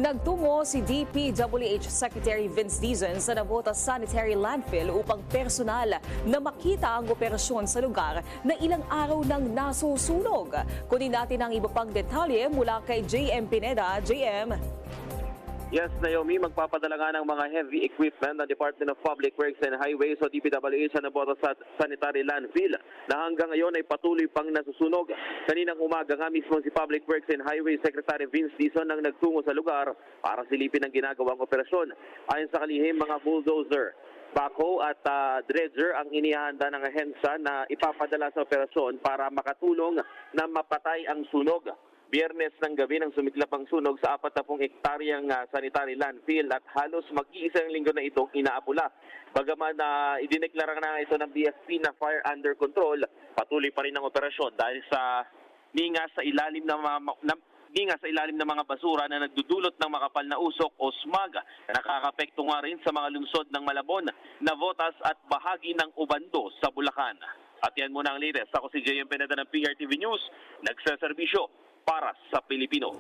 Nagtungo si DPWH Secretary Vince Dizon sa Navotas Sanitary Landfill upang personal na makita ang operasyon sa lugar na ilang araw nang nasusunog. Kunin natin ang iba pang detalye mula kay JM Pineda. JM. Yes, Naomi, magpapadala nga ng mga heavy equipment ng Department of Public Works and Highways o DPWH sa Navotas Sanitary Landfill na hanggang ngayon ay patuloy pang nasusunog. Kaninang umaga nga mismo si Public Works and Highways Secretary Vince Dizon ang nagtungo sa lugar para silipin ang ginagawang operasyon. Ayon sa kalihim, mga bulldozer, backhoe at dredger ang inihanda ng ahensya na ipapadala sa operasyon para makatulong na mapatay ang sunog. Biyernes ng gabi nang sumiklap ang sunog sa 40 hektaryang sanitary landfill at halos mag-iisang linggo na itong inaapula. Bagaman idineklara na ito ng BFP na fire under control, patuloy pa rin ang operasyon dahil sa ninga sa ilalim ng mga basura na nagdudulot ng makapal na usok o smog na nakakapekto nga rin sa mga lungsod ng Malabon, Navotas at bahagi ng Ubando sa Bulacan. At yan muna ang latest. Ako si JM Pineda ng PRTV News, nagsaserbisyo para sa Pilipino.